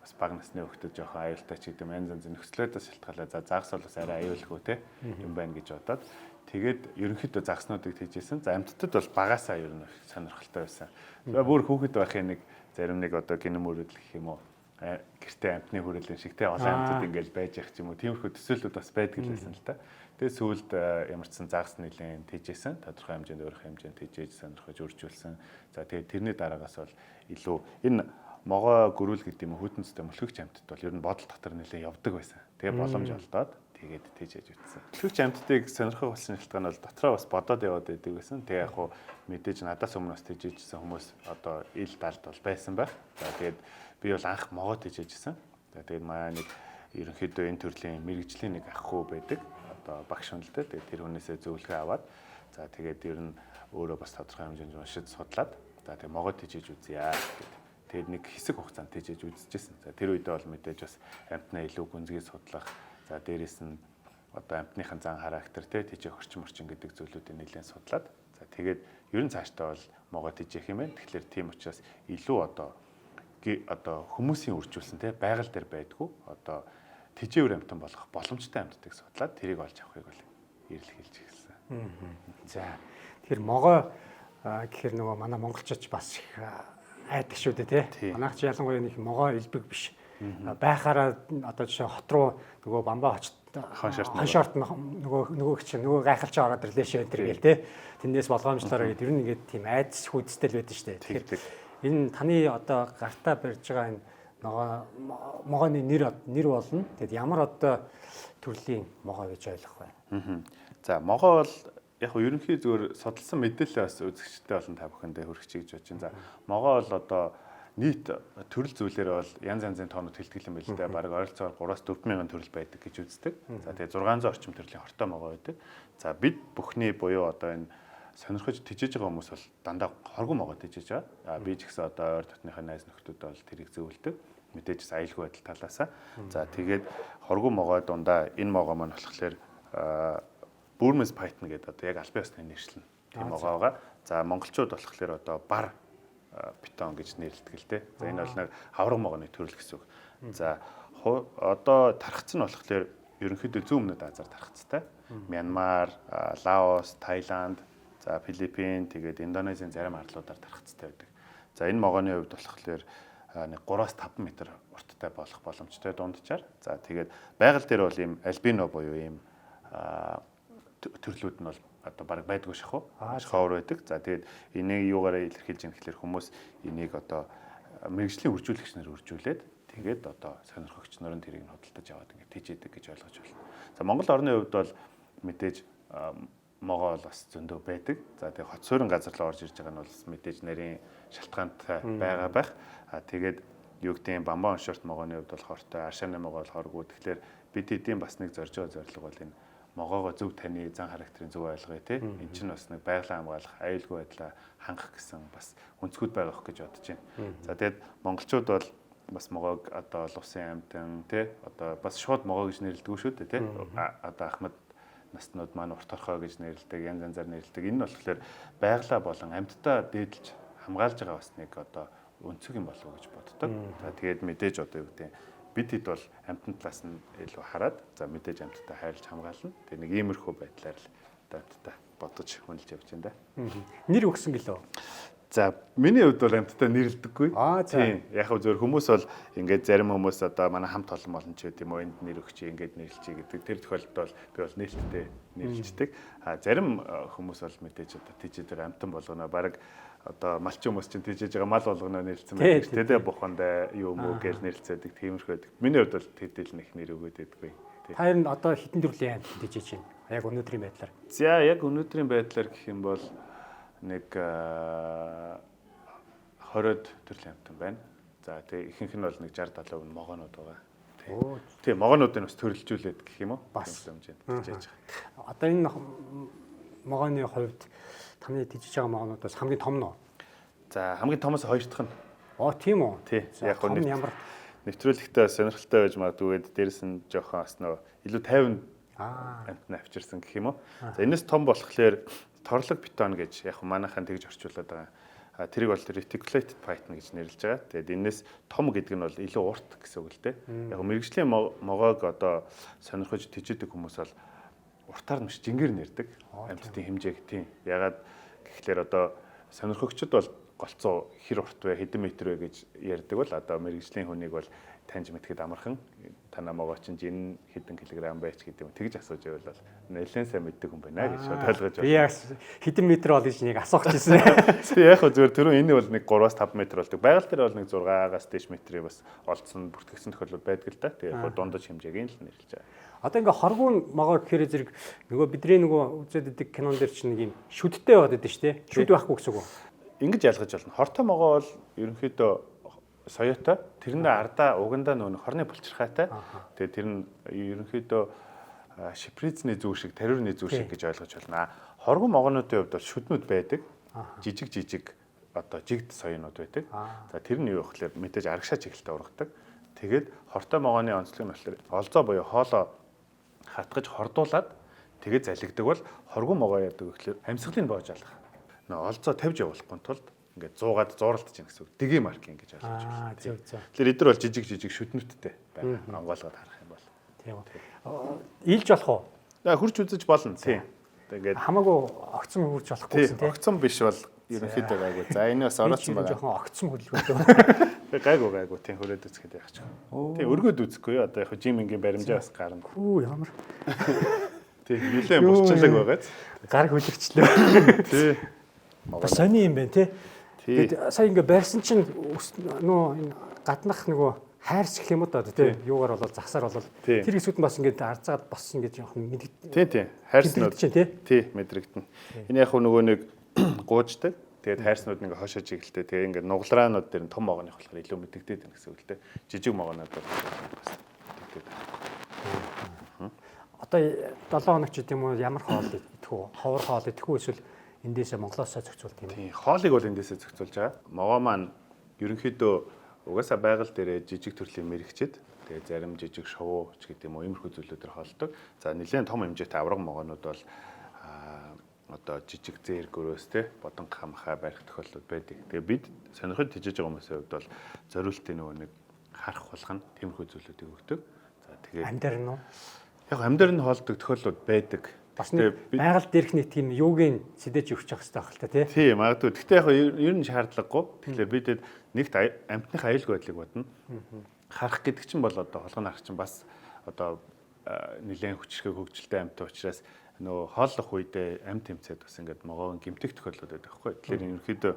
бас бага насны хүүхдэд жоохон аюултай ч гэдэг янз янзын нөхцлөөдөөс шалтгаалаад за загас бол бас арай аюулгүй те юм байна гэж бодоод тэгээд ерөнхийдөө загснуудыг хийжсэн. За амьтдад бол багасаа ер нь сонирхолтой байсан. Бүр хүүхэд байхын нэг зарим нэг одоо гинэ мөрөдөл гэх юм уу гэртээ амтны хүрээлэн шиг те олон амьтад ингээл байж явах юм уу тиймэрхүү төсөөлөд бас байдаг л байсан л та. Тэгээд сүүлд ямар ч сан загас нэлээд тийжсэн. Тодорхой хэмжээнд өөрөх хэмжээнд тийжээж сонирхож үржүүлсэн. За тэгээд тэрний дараагаас бол илүү энэ могоо гөрүүл гэдэг юм хүйтэнцтэй мөлхөгч амьтад бол ер нь бодол дотор нэлээд явдаг байсан. Тэгээ боломж олдоод тэгээд тийжээж үтсэн. Мөлхөгч амьтдыг сонирхох болсон шалтгаан бол дотроо бас бодоод яваад байдаг байсан. Тэгээ яг хуу мэдээж надаас өмнө бас тийжээжсэн хүмүүс одоо ил далд бол байсан байх. За тэгээд би бол анх могоо тийжээжсэн. За тэгээд маа нэг ерөнхийдөө энэ төрлийн мэрэгжлийн нэг ах хүү байдаг. Одоо багш хүнэлтэй. Тэгээд тэр хүнээсээ зөвлөгөө аваад за тэгээд ер нь өөрөө бас тодорхой хэмжээнд уншиж судлаад за тэгээд могоо тийжээж үзье гэдэг. Тэгээд нэг хэсэг хугацаанд тийжээж үзчихсэн. За тэр үедээ бол мэдээж бас амьтнаа илүү гүнзгий судлах. За дээрэс нь одоо амьтныхын зан характер тийжээх орчин гэдэг зүйлүүдийг нэлээд судлаад. За тэгээд ер нь цаашдаа бол могоо тийжээх юм байна. Тэгэхээр тийм учраас илүү одоо хүмүүсийн үржүүлсэн байгаль дээр байдгүй одоо тижээвэр амьтан болох боломжтой амьтдыг судлаад тэрийг олж авахыг бол эрэлхийлж эхэлсэн. За тэгэхээр могоо гэхээр нөгөө манай монголчууд бас их айдаг шүү дээ тий. Манайх ч ялангуяа нэг могоо элбэг биш. Байхаараа одоо жишээ хот руу нөгөө бамбаа хоншорт нөгөө чинь нөгөө гайхалч ороод ирлээ шээ гээл тий. Тэндээс болгоомжлоороо гэдэг ер нь ингээд тийм айдас хүйдтэй л байдаг шүү дээ. Тэгэхээр энэ таны одоо гартаа барьж байгаа энэ могооны нэр болно. Тэгэд ямар одоо төрлийн могоо гэж ойлгох вэ? За могоо бол яг нь ерөнхий зүгээр судалсан мэдээлэл бас үзэгчтэй болон та бүхэндээ хүргэж гэж бодож байна. За могоо бол одоо нийт төрөл зүйлээр бол янз янзын тоонууд хэлтгэл юм байл л да. Бараг ойролцоогоор 3-4 мянган төрөл байдаг гэж үздэг. За тэгээ 600 орчим төрлийн хортой могоо байдаг. За бид бүхний буюу одоо энэ сонирхож тижээж байгаа хүмүүс бол дандаа хоргон могоо тижээж байгаа. Би ч гэсэн одоо ойр дотныхаа найз нөхдүүд бол тэрийг зөвлөдөг. Мэдээж аюулгүй байдал талаасаа. За тэгээд хоргон могоо дундаа энэ могоо маань болохоор Burmese python гэдэг одоо яг албан ёсны нэршлэн тийм могоо байгаа. За монголчууд болохоор одоо бар питон гэж нэрлэдэг л дээ. За энэ бол нэг хавраг могооны төрөл гэсэн үг. За одоо тархац нь болохоор ерөнхийдөө зүүн өмнөд Азаар тархацтай. Мянмар, Лаос, Таиланд, за Филиппин, тэгээд Индонезийн зарим арлуудаар тархацтай байдаг. За энэ могооны хувьд болохоор нэг 3-5 м урттай болох боломжтой дунджаар. За тэгээд байгаль дээр бол ийм альбино буюу ийм төрлүүд нь бол одоо баг байдгүй шахуу ховор байдаг. За тэгээд энийг юугаараа илэрхийлж яах гэхээр хүмүүс энийг одоо мэрэгжлийн үржүүлэгч нар үржүүлээд тэгээд одоо сонирхогч нар нь тэрийг нь худалдаж аваад ингээд тийжээдэг гэж ойлгож байна. За Монгол орны хувьд бол мэдээж могоо бол бас зөндөө байдаг. За тэгээд хот суурин газар руу орж ирж байгаа нь бол мэдээж нарийн шалтгаантай байгаа байх. Тэгээд юу гэдэг нь бамбаа оншорт могооны хувьд бол хортой, аршааны могоо бол хоргүй. Тэгэхээр бид эдийн бас нэг зорилго бол энэ могоогоо зөв таны зан характерын зөв ойлгоё тий. Энд чинь бас нэг байгалаа хамгаалах, аюулгүй байдлаа хангах гэсэн бас өнцгүүд байгаа гэж бодож байна. За тэгээд монголчууд бол бас могоог одоо улсын амьтан тий одоо бас шууд могоо гэж нэрлэдэг шүү дээ тий. Одоо Ахмад наснууд маань урт орхоо гэж нэрлэдэг, янз янзаар нэрлэдэг. Энэ нь болохоор байгалаа болон амьтдаа дээдлж хамгаалж байгаа бас нэг одоо өнцөг юм болов уу гэж боддог. За тэгээд мэдээж одоо юу гэдэг бид хэд бол амьтан талаас нь илүү хараад за мэдээж амьтдаа хайрлж хамгаална. Тэгээ нэг иймэрхүү байдлаар л амьтдаа бодож хөндлөж явж байна да. Нэр өгсөн гэлөө. За миний хувьд бол амьтдаа нэрлдэггүй. Тийм. Яг хөө зөвөр хүмүүс бол ингээд зарим хүмүүс одоо манай хамт олон болон ч гэдэм үү энд нэр өгчий ингээд нэрлчий гэдэг. Тэр тохиолдолд бол би бол нээлттэй нэрлждэг. Зарим хүмүүс бол мэдээж одоо тийжээр амьтан болгоно. Бараг одоо малчин хүмүүс чинь тийжээж байгаа мал болгоно нэрлсэн байдаг. Тэгээ буханд юу мүү гэж нэрлцээдэг тиймэрхүү байдаг. Миний хувьд бол тэдэл нэг нэр өгөөд байдаггүй Та ер нь одоо хэдэн төрлийн амт дижиж байна? Яг өнөөдрийн байдлаар. За яг өнөөдрийн байдлаар гэх юм бол нэг 20-од төрлийн амтан байна. За тэгээ ихэнх нь бол нэг 60-70% нь могоонууд байгаа. Тийм могоонуудыг бас төрөлжүүлээд гэх юм уу? Бас хэмжээнд дижиж байгаа. Одоо энэ могооны хувьд таны дижиж байгаа могоонуудаас хамгийн том нь. За хамгийн томоос хоёр дахь нь. Тийм үү? Тий. Яг том нь ямар нэвтрүүлэгтээ сонирхолтой байж магадгүй гээд дээрэс нь жоохон бас нөө илүү 50 амтнаа авчирсан гэх юм уу. За энэс том болохоор торлог бетон гэж яг манайхан тэгж орчуулад байгаа. Тэрийг бол reticulated python гэж нэрлэж байгаа. Тэгээд энэс том гэдэг нь бол илүү урт гэсэн үг л дээ. Яг мэрэгжлийн могоог одоо сонирхож тижээдэг хүмүүс бол уртаар нь биш жингээр нэрдэг. Амттын хэмжээг тийм. Ягаад гэхлээр одоо сонирхогчд бол голцоо хэр урт вэ, хэдэн метр вэ гэж ярьдаг бол одоо мэрэгжлийн хүнийг бол таньж мэдхэд амархан танаа могоо чинь жин хэдэн килограмм байч гэдэг юм тэгж асууж байвал нэлээд сайн мэддэг хүн байна гэж ойлгож байна. Би яг хэдэн метр бол гэж нэг асуух гэсэн. Тэг яг зүгээр түрүү энэ бол нэг 3-5 метр болдог. Байгаль дээр бол нэг 6-аас дээш метрийг бас олдсон бүртгэгдсэн тохиолдол байдаг л да. Тэгээ яг дундаж хэмжээг нь л нэрлэж байгаа. Одоо ингээ хоргуун могоо гэхээр зэрэг нөгөө бидний нөгөө үзээд идэг кинон дээр чинь нэг юм шүдтэй байгаад байдаг шүү дээ. Шүд байхгүй гэсэн үг. Ингэж ялгаж болно. Хортой могоо бол ерөнхийдөө соёотой, тэрэндээ ардаа угандаа нөө хорны булчирхайтай. Тэгээ тэр нь ерөнхийдөө шиприцний зүү шиг, тарирны зүү шиг гэж ойлгож байна. Хоргон могоонуудын хувьд бол шүднүүд байдаг. Жижиг одоо жигд соёонууд байдаг. За тэр нь юу вэ гэхээр мэдээж арагшаа чиглэлтэй ургадаг. Тэгээд хортой могооны онцлог нь болохоор олзоо буюу хоолоо хатгаж хордуулад тэгээд залгидаг бол хоргон могоо яадаг гэхээр амьсгалыг боож алах. Олзоо тавьж явуулахгүй тулд ингээд 100-аад зууралдаж ийн гэсэн үг. Дэгийн маркинг гэж ойлгож байна. Тэгэхээр эдгээр бол жижиг шүднүүдтэй байна. Онгойлгоод харах юм бол. Тийм үү. Илж болох уу? Хурж үзэж болно. Тийм. Тэгээд хамаагүй огцом хурж болохгүй гэсэн тийм. Огцом биш бол ерөнхийдөө гайгүй. За энэ бас ороцсон байна. Жоохон огцом хөдөлгөөтэй. Гайгүй тийм хүрээд үзэхэд яах ч. Тийм өргөд үзэхгүй юу? Одоо яг жимингийн баримжаа бас гарна. Хүү ямар. Тийм нэлээд бурчлаг байгаад. Гар хөлөгчлөө. Тийм. Бас сони юм байна тий. Тэгээд сая ингээ барьсан чинь нөө энэ гаднах нөгөө хайрс гэх юм уу да тий. Юугаар болол засаар болол тэр хэсгүүд нь бас ингээ арцаад бас ингээ жоохон мэдээ. Тийм. Хайрснууд чинь тий. Тий мэдрэгдэн. Энэ яг нөгөө нэг гууждаг. Тэгээд хайрснууд ингээ хошоо чиглэлтэй. Тэгээд ингээ нуглараанууд дээр нь том могооных болохоор илүү мэдэгдээд байна гэсэн үг л дээ. Жижиг могоонууд бол бас мэдэгдээд байна. Одоо 7 хоног ч гэдэм үү ямар хоол идэх үү? Ховор хоол идэх үү эсвэл эндээсээ Монголоосоо зохицуулт юм. Тийм, хоолыг бол эндээсээ зохицуулж байгаа. Могоо маань ерөнхийдөө угаасаа байгаль дээр жижиг төрлийн мэрэгчэд, тэгээ зарим жижиг шувуу ч гэдэг юм уу, иймэрхүү зүйлүүдээр хоолдог. За нэлээд том хэмжээтэй авраг могоонууд бол одоо жижиг зээргөрөөс те бодон хамхаа барих тохиолдол байдаг. Тэгээ бид сонирхож тижиж байгаа хүмүүсийн хувьд бол зориултын нөгөө нэг харах болгоно тиймэрхүү зүйлүүдийг өгдөг. За тэгээ амьдар нь уу? Яг амьдар нь хоолдог тохиолдлууд байдаг. Бас нэг байгаль дээрх нэг тийм юугийн сэдэж өгч явах хэрэгтэй байх л та тий. Тийм магадгүй. Гэхдээ яг ер нь шаардлагагүй. Тэгэхээр бидэд нэгт амьтных аюулгүй байдлыг бодно. Харах гэдэг чинь бол одоо холгоны харах чинь бас одоо нэлээд хүчрхэг хөгжилтэй амьт учраас нөгөө хооллох үедээ амьт тэмцээд бас ингээд могоон гимтэх тохиолдол байдаг байхгүй. Тэгэхээр ерөнхийдөө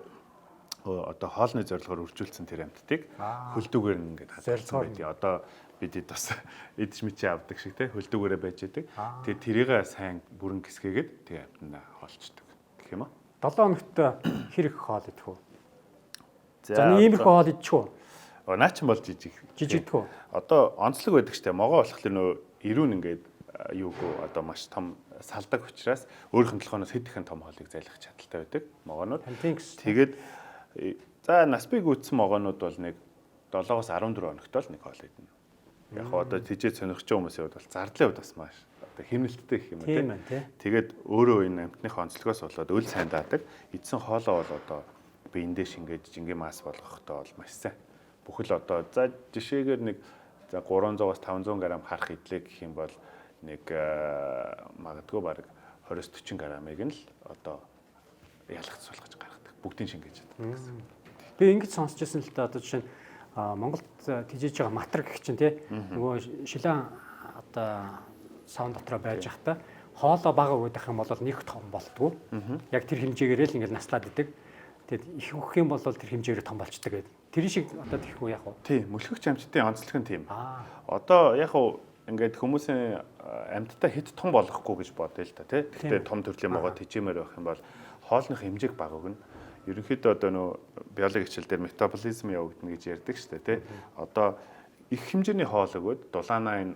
одоо хоолны зорилгоор үржүүлсэн тэр амьтдыг хөлдүүгээр нь ингээд хадгалсан байдгийг одоо бидэд бас эдж мичи авдаг шиг те хөлдүүгээрээ байж идэг. Тэгээ тэрийг сайн бүрэн гисгээгээд тэгээ амтнаа хоолчдаг гэх юм аа. 7 хоногт хэр их хоол идэх үү? За иймэрхүү хоол идчих үү? Наа ч бол жижигдэх үү? Одоо онцлог байдаг штэ могоо болохоор нөө ирүүн ингээд юугүй одоо маш том салдаг учраас өөрийнх нь толгоноос хэд ихэнх том хоолыг зайлах чадaltaй байдаг могоонууд. Тэгээд за наспиг үтсэн могоонууд бол нэг 7-оос 14 хоногт л нэг хоол идэнэ. Яг одоо тижээ сонирхож байгаа хүмүүсийн хувьд бол зардлын хувьд бас маш одоо хэмнэлттэй гэх юм тийм. Тэгээд өөрөө энэ амтных онцлогоос болоод өл сайн даадаг. Эдсэн хоолоо бол одоо биендээ шингээж жингийн мас болгохдоо бол маш сайн. Бүхэл одоо за жишээгээр нэг за 300-аас 500 г харах идлээ гэх юм бол нэг магадгүй баг 20-40 г-ыг нь л одоо ялгц суулгаж гаргадаг. Бүгдийг шингээж чаддаг гэсэн. Би ингэж сонсч байсан л да одоо жишээ нь Монголд тижээж байгаа матар гэх чинь тий нөгөө шилэн одоо савн дотроо байж захта хоолоо бага өгөх юм бол нэг том болтгоо. Яг тэр хэмжээгээр л ингээд наслаад идэг. Тэгээд их өгөх юм бол тэр хэмжээгээр том болчдөг гэдэг. Тэр шиг одоо тийхгүй яг уу. Тийм, мөлхөгч амьтдын онцлог нь тийм. Одоо яг уу ингээд хүмүүсийн амьтдаа хэд том болгохгүй гэж бодъё л та тий. Гэхдээ том төрлийн могоо тэжээмээр байх юм бол хоолных хэмжээг бага өгнө. Ерөнхийдөө одоо нөө биологи хичээл дээр метаболизм явагдана гэж ярьдаг шүү дээ тий. Одоо их хэмжээний хоол өгөөд дулаанаа энэ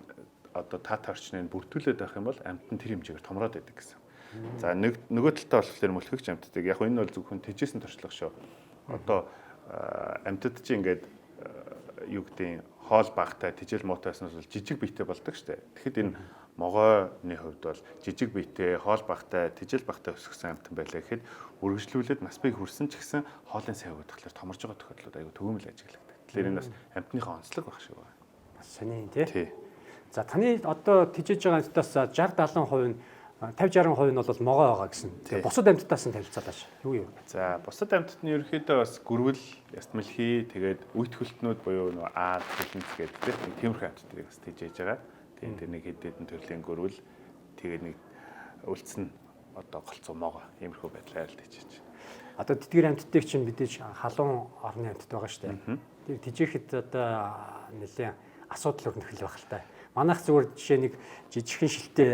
одоо тат орчныг бүртгүүлээд байх юм бол амьтад нь тэр хэмжээгээр томроод байдаг гэсэн. За нөгөө талдаа болохоор мөлхөгч амьтдаг. Яг энэ бол зөвхөн тэжээсэн туршлага шүү. Одоо амьтад чинь ингээд юу гэдэг хоол багтай тэжээл муутайснаас бол жижиг биетэй болдог шүү дээ. Тэгэхэд энэ могойны хувьд бол жижиг биетэй хоол багтай тэжээл багтай өсгсөн амьтан байлаа гэхэд үргэлжлүүлээд нас бие хүрсэн ч гэсэн хоолын сайн хувьд болохоор томорж байгаа тохиолдлууд аюу төгөөмөл ажигладаг. Тэгэхээр энэ бас амьтныхаа онцлог баг шиг байна. Бас сони тий. За таны одоо тэжээж байгаа амьтдаас 60-70% нь 50-60% нь бол могоо байгаа гэсэн. Бусад амьтдаас нь танилцуулаач. Юу юу? За бусад амьтад нь ерөнхийдөө бас гөрвөл, ястмэлхий, тэгээд үйт хөлтнүүд буюу нөө Аа хөлнц гэдэг тиймэрхүү амьтдыг бас тэжээж байгаа. Тэгээд тэр нэг хэд хэдэн төрлийн гөрвөл тэгээд нэг үлдсэн одоо голцоо могоо иймэрхүү байдлаар л тэжээж байна. Одоо тэтгэр амьтдыг чинь мэдээж халуун орны амьтад байгаа шүү дээ. Тэр тэжээхэд одоо нэлээд асуудал өрнөх л байх л та. Манайх зүгээр жишээ нэг жижигхэн шилтэй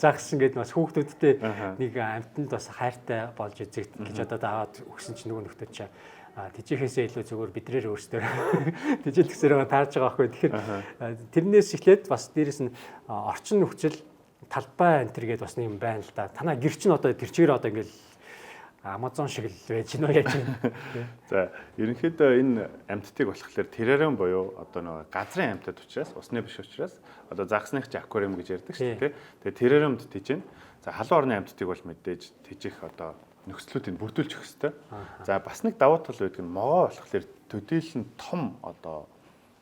загсан гэдэг бас хүүхдүүдтэй нэг амьтанд бас хайртай болж эзэгт гэж одоо аваад өгсөн чинь нөгөө нөхдөд чинь тэжээхээсээ илүү зүгээр бидрээр өөрсдөө тэжээл гэсээр таарж байгаа байхгүй. Тэгэхээр тэрнээс эхлээд бас дээрэс нь орчин нөхцөл талбай энэ төр гэдээ бас нэг юм байна л да. Танаа гэр чинь одоо тэр чигээр одоо ингээл Amazon шиг л байж гинөө яаж юм. За ерөнхийдөө энэ амьтдыг болохоор террариум буюу одоо нөгөө газрын амьтад учраас усны биш учраас одоо загсных чи аквариум гэж ярьдаг шүү дээ. Тэгээ террариумд тэжээн. За халуун орны амьтдыг бол мэдээж тэжих одоо нөхцлүүдийг бүрдүүлж өгөх хэрэгтэй. За бас нэг давуу тал байдаг нь могоо болохоор төдийлөн том одоо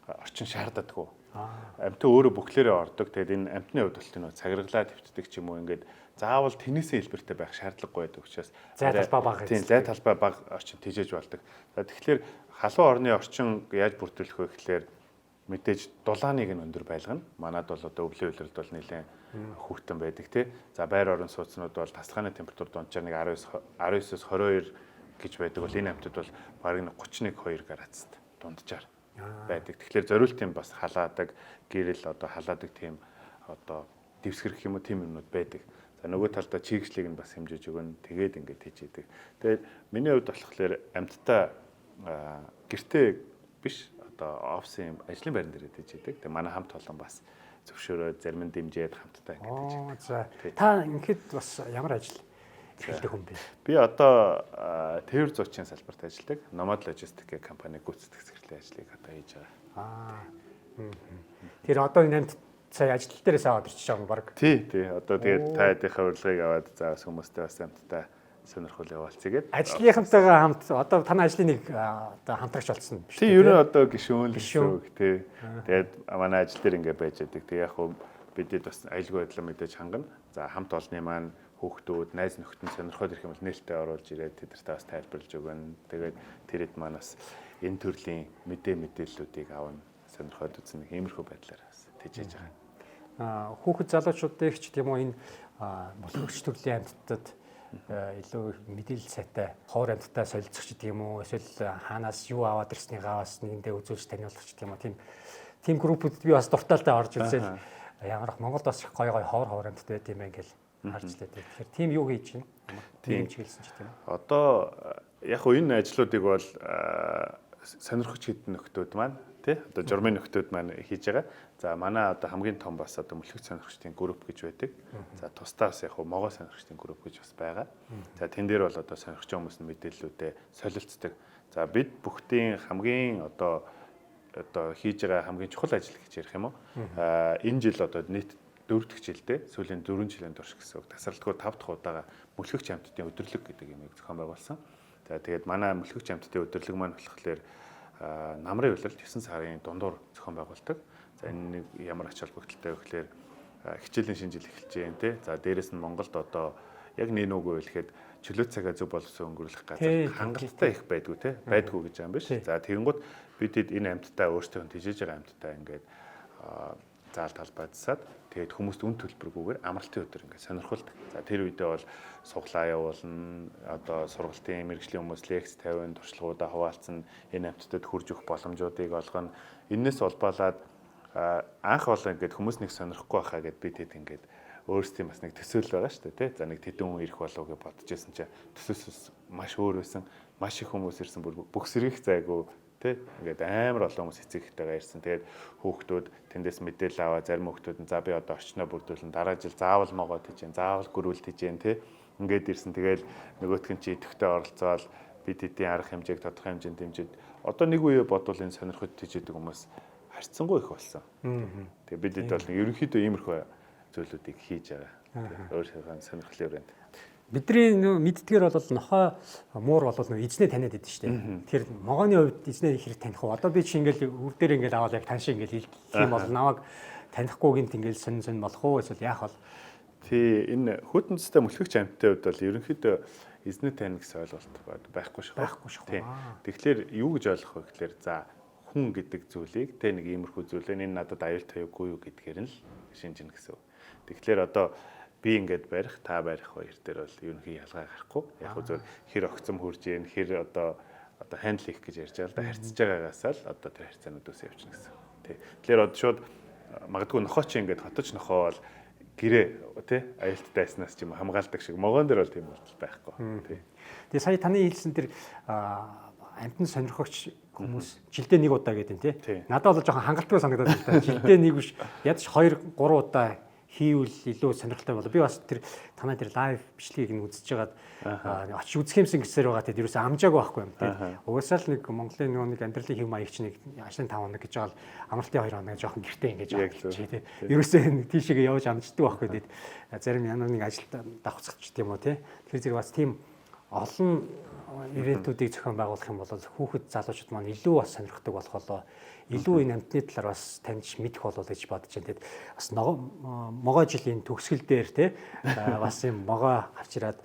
орчин шаарддаггүй. Амьтад өөрөө бүхлээрээ ордог. Тэгээд энэ амьтны хувьд бол тийм цагиргалаа твтдэг ч юм уу ингээд заавал теннисийн хэлбэртэй байх шаардлагагүй байдаг учраас зай талбай бага. Тийм, зай талбай бага орчин тэжээж болдог. За тэгэхээр халуун орны орчин яаж бүрдүүлэх вэ гэхээр мэдээж дулааныг нь өндөр байлгана. Манад бол одоо өвлийн үйлрэлд бол нэлээд хүүхдэн байдаг тий. За байр орон сууцнууд бол тасалгааны температур дунджаар нэг 19-с 22 гэж байдаг бол энэ амьтад бол бараг нэг 31-2 градусд дунджаар байдаг. Тэгэхээр зориултын бас халаадаг, гэрэл одоо халаадаг тийм одоо дэвсгэр гэх юм уу тийм юмнууд байдаг. За нөгөө талдаа чийгчлийг нь бас хэмжиж өгнө. Тэгээд ингээд хийжээдэг. Тэгээд миний хувьд болохоор амьтдаа гэртээ биш одоо офисын ажлын байран дээр хийжээдэг. Тэгээд манай хамт олон бас зөвшөөрөө зарим нь дэмжиэд хамтдаа ингээд хийжээдэг. За та ингээд бас ямар ажил эхэлдэг хүн бэ? Би одоо тээвэр зуучийн салбарт ажилладаг. Nomad Logistics гэх компани гүйцэтгэх зэрэглэлийн ажлыг одоо хийж байгаа. Тэр одоо энэ амьд сая ажил дээрээс аваад ирчих байгаа юм баг. Тий. Одоо тэгээд таадынхаа урилгыг аваад за хүмүүстэй бас амьтдаа сонирхол явуулцгээд. Ажлынхантайгаа хамт одоо таны ажлын нэг одоо хамтрагч болсон биш үү? Тий, ер нь одоо гишүүн л шүү тий. Тэгээд манай ажил дээр ингээд байж байдаг. Тэг яг хөө бидэд бас аюулгүй байдлаа мэдээж хангана. За хамт олонны маань хүүхдүүд, найз нөхдөд сонирхоод ирэх юм бол нээлттэй оруулж ирээд тэдэртээ бас тайлбарлаж өгнө. Тэгээд тэрэд маань бас энэ төрлийн мэдээллүүдийг авна. Сонирхоод үзэн иймэрхүү байдлаар бас тэжээж байгаа. Хүүхэд залуучуудыг ч тийм үү энэ мөлхөгч төрлийн амьтдад илүү мэдээлэл сайтай ховор амьтдаа солилцох ч тийм үү эсвэл хаанаас юу аваад ирснийг аваас нэгэндээ үзүүлж таниулах ч тийм үү тийм группүүд би бас дурталтай орж үзэл ямар их Монголд бас их гоё ховор амьтд байт юм байна гэл харж лээ. Тэгэхээр тийм юу хийж байна? Тийм чиглэлсэн ч тийм үү. Одоо яг хөө энэ ажлуудыг бол сонирхогч хэдэн нөхдүүд маань тий одоо журмын нөхдүүд маань хийж байгаа. За манай одоо хамгийн том бас одоо мөлхөг сонирхогчдын групп гэж байдаг. За тусдаас яг могоо сонирхогчдын групп гэж бас байгаа. За тэн дээр бол одоо сонирхож байгаа хүмүүс нь мэдээллүүдээ солилцдог. За бид бүхдийн хамгийн одоо хийж байгаа хамгийн чухал ажил гэж ярих юм уу? Энэ жил одоо нийт 4 дахь жилдээ сүүлийн 4 жилийн турш гэсэн үг тасралтгүй 5 дахь удаага мөлхөгч амьтдын өдөрлөг гэдэг юмыг зохион байгуулсан. За тэгээд манай мөлхөгч амьтдын өдөрлөг маань болохоор намрын улирал 9 сарын дундуур зохион байгуулдаг. За энэ нэг ямар ач холбогдолтой вэ гэхээр хичээлийн шинэ жил эхэлж байна тий. За дээрэс нь Монголд одоо яг нэг үгүй хэлэхэд чөлөө цагаа зөв боловсон өнгөрүүлэх газар хангалттай их байдгүй тий. Байдгүй гэж юм биш. За тэгэнгუთ бидэд энэ амьтдаа өөрсдөө тэжээж байгаа амьтдаа ингээд заал талбайдсаад тэгээд хүмүүст үн төлбөргүйгээр амралтын өдөр ингээд сонирхолдог. За тэр үедээ бол суглаа явуулна, одоо сургалтын мэргэжлийн хүмүүс лекц 50 туршлагуудаа хуваалцсан энэ амьтдад хурж өгөх боломжуудыг олгоно. Энээс улбалаад анх бол ингээд хүмүүс нэг сонирхгүй байхаа гэд бид хэд ингээд өөрсдийн бас нэг төсөөл байгаа шүү дээ тий. За нэг тэдэн хүн ирэх болов гэж бодож байсан чинь төсөөс маш өөр байсан. Маш их хүмүүс ирсэн бүх сэргийх зайгүй тий. Ингээд амар олон хүмүүс эцэгтэйгээ ирсэн. Тэгээд хүүхдүүд тэндээс мэдээлэл аваа зарим хүүхдүүд нь за би одоо орчноо бүрдүүлэн дараа жил заавал могоод хийж, заавал гөрүүлт хийж тий. Ингээд ирсэн. Тэгээд нөгөөх нь чи идэвхтэй оролцоол бид хэдийн арга хэмжээг тодорхой хэмжээнд дэмжиж одоо нэг үе бодвол энэ сонирхолтой тийждэг хүмүүс харьцангуй их болсон. Тэгээ бид хэд бол ерөнхийдөө иймэрхүү зүйлүүдийг хийж байгаа. Өөрийнхөө сонирхлын өрөөнд. Бидний мэддгээр бол нохой муур бол эзнээ таниад идэв шүү дээ. Тэгэхээр могооны хувьд эзнээ хэрэг таних уу? Одоо би чи ингээл үр дээр ингээл аваад яг тань шиг ингээл хэлэх юм бол намайг танихгүй гинт ингээл сонь болох уу эсвэл яах бол тий энэ хөтөнцтэй мөлхөгч амьтны хувьд бол ерөнхийдөө эзнээ таних гэсэн ойлголт байхгүй шүү. Тий. Тэгэхээр юу гэж ойлгох вэ гэхээр за хүн гэдэг зүйлийг тэ нэг иймэрхүү зүйлээ энэ надад аюул тавиагүй юу гэдгээр нь л шинжинэ гэсэн. Тэгэхээр одоо би ингээд барих, та барих хоёр дээр бол ерөнхий ялгаа гарахгүй. Яг хөө зөв хэр огцом хурж ийн, хэр одоо хандл хийх гэж ярьж байгаа л да харьцаж байгаагаас л одоо тэр харьцаанууд ус явчихна гэсэн. Тий. Тэгэхээр одоо шууд магадгүй нохоо чи ингээд хотож нохоо бол гэрээ тий аюултай байснаас ч юм хамгаалдаг шиг могоон дээр бол тийм болтол байхгүй. Тий. Тэгээ сая таны хэлсэн тэр амтны сонирхогч хүмүүс жилдээ нэг удаа гэдэг нь тий. Надад бол жоохон хангалттай санагдаад байна. Жилдээ нэг биш ядаж 2 3 удаа хийвэл илүү сонирхолтой болоо. Би бас тэр танай тэр лайв бичлэгийг нь үзэж байгаад очиж үзэх юмсан гэсээр байгаа. Тэгээд ерөөсөө амжаагүй байхгүй юм тий. Угаасаа л нэг Монголын нэг амьдралын хэв маягч нэг ажлын 5 хоног гэж байгаа л амралтын 2 хоног жоохон гэртээ ингэж чи тий. Ерөөсөө тийшээгээ явж амждаг байхгүй тэгээд зарим янаа нэг ажилд давхцчих тийм үү тий. Тэр зэрэг бас тийм олон ивентүүдийг зохион байгуулах юм бол хүүхэд залуучууд маань илүү бас сонирхдаг болох болоо илүү энэ амтны талаар бас таньж мэдэх болов гэж бодож байна. Тэгэд бас могоо жилийн төгсгөл дээр те бас юм могоо авчираад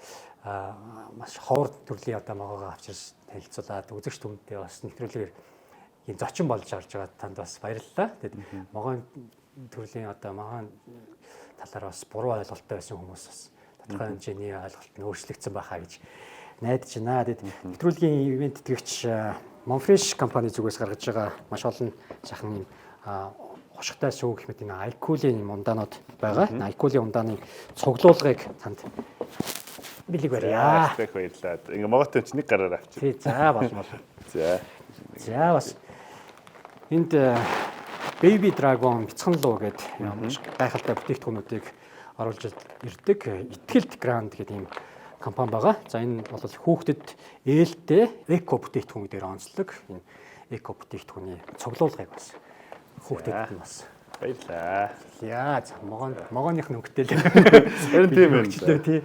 маш ховор төрлийн одоо могоогоо авчирс танилцуулаад үзэгч түмдээ бас нэвтрүүлгээр ийм зочин болж гарч байгаа танд бас баярлалаа. Тэгэд могоо төрлийн одоо могоо талаар бас буруу ойлголттой байсан хүмүүс бас тодорхой хэмжээний ойлголт нь өөрчлөгдсөн байхаа гэж найдаж байна. Тэгэд нэвтрүүлгийн ивент тэтгэгч Monfresh компани зүгээс гаргаж байгаа маш олон сайхан хошигтай сүүг гэх мэт энэ Айкулийн ундаанууд байгаа. Айкулийн ундааны цуглуулгыг танд бэлэг барья. Баярлалаа. Ингээ могоотой ч нэг гараар авчих. Тий, за болмол. За. За бас энд Baby Dragon бяцхан луу гэдэг гайхалтай бүтээгдэхүүнүүдийг оруулж ирдэг. Итгэлт Grand гэдэг юм компани байгаа. За энэ бол хүүхдэд ээлтэй эко бүтээгдэхүүн дээр онцлог. Энэ эко бүтээгдэхүүний цуглуулгыг бас хүүхдэд нь бас баярлаа. Яа, могооных нь өнгөтэй л. Харин тийм байна. Тий.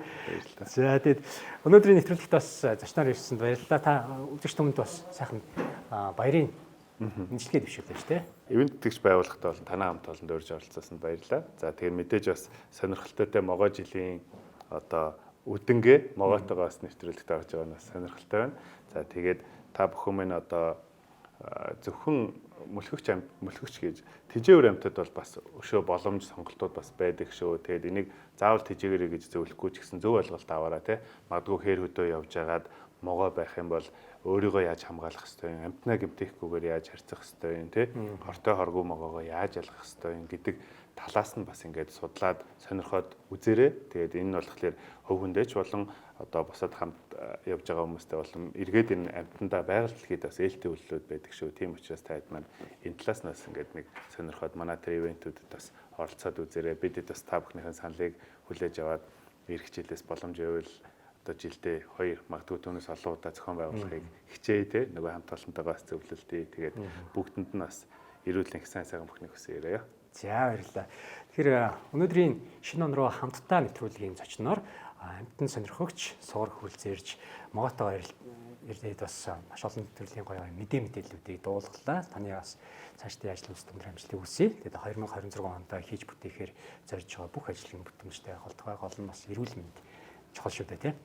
За тэгээд өнөөдрийн нэвтрүүлэгт бас зочноор ирсэнд баярлалаа. Та үзэгч түмэнд бас сайхан баярын нэмжлэгээ дэвшүүлээ шүү дээ. Ивент тэгж байгуулахдаа бол танай хамт олонд урьж оролцсонд баярлалаа. За тэгээд мэдээж бас сонирхолтойтой могоо жилийн одоо үдэнгээ могоотойгоо бас нэвтрүүлэгт орж байгаа нь бас сонирхолтой байна. За тэгээд та бүхэн минь одоо зөвхөн мөлхөгч гэж тэжээвэр амьтад бол бас өшөө боломж сонголтууд бас байдаг шүү. Тэгээд энийг заавал тэжээгээрэй гэж зөвлөхгүй ч гэсэн зөв ойлголт аваараа тий. Магадгүй хээр хөдөө явж агаад могоо байх юм бол өөрийгөө яаж хамгаалах ёстой юм, амьтнаа гэмтээхгүйгээр яаж харьцах ёстой юм тий. Хортой хоргүй могоогоо яаж ялгах ёстой юм гэдэг талаас нь бас ингээд судлаад сонирхоод үзээрэй. Тэгээд энэ нь болохоор хөв хүндээч болон одоо босоод хамт явж байгаа хүмүүстэй болон эргээд энэ амьтандаа байгаль дэлхийд бас ээлтэй үйлдэлүүд байдаг шүү. Тийм учраас таад маань энэ талаас нь бас ингээд нэг сонирхоод манай тэр ивентүүдэд бас оролцоод үзээрэй. Бидэд бас та бүхнийхэн саналыг хүлээж аваад ирэх жилээс боломж байвал одоо жилдээ 2 магадгүй түүнээс олон удаа зохион байгуулахыг хичээе те. Нөгөө хамт олонтойгоо бас зөвлөлтөө. Тэгээд бүгдэнд нь бас эрүүл их сайн бүхнийг хүсээрэй. За баярлалаа. Тэгэхээр өнөөдрийн шинэ он руу хамтдаа нэвтрүүлгийн зочноор амтны сонирхогч суур хөрөлцөөрж могоотойгоо ирээд бас маш олон төрлийн гоё мэдээллүүдийг дуулгалаа. Таны бас цаашдын ажил үс тэмдэг амжилтыг хүсье. Тэгээд 2026 онд хийж бүтээхээр зорж байгаа бүх ажлын бүтэмжтэй холтгой гол нь бас эрүүл мэнд чухал шүү дээ, тийм.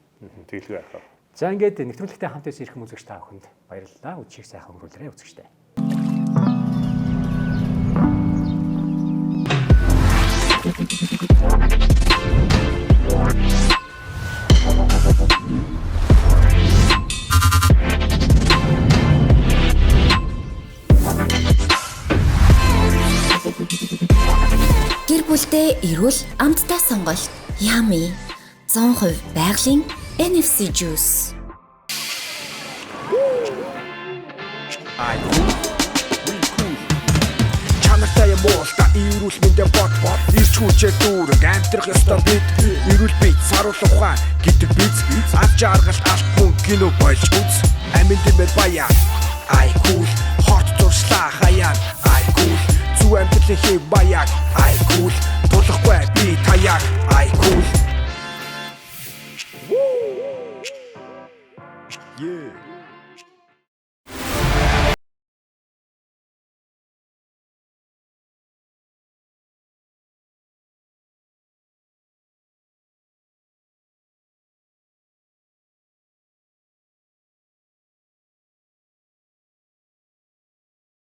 Тэгэлгүй яах вэ? За ингээд нэвтрүүлэгтээ хамт ирэх үзэгч та бүхэнд баярлалаа. Үдшийг сайхан өнгөрүүлээрэй үзэгчтэй. бүлдээ эрүүл амттай сонголт. Yummy 100% байгалийн NFC juice. Чанартай юм уу та эрүүл мэндэ бод ирч хүчээр дүүрэг амтрах ёстой бид эрүүл бий саруул ухаан гэдэг биз ав жаргал алт мөн кино болж үз амин дэмэр баяа ай кул хот туршлаа хаяа ай кул зү амтлын хий баяа ай кул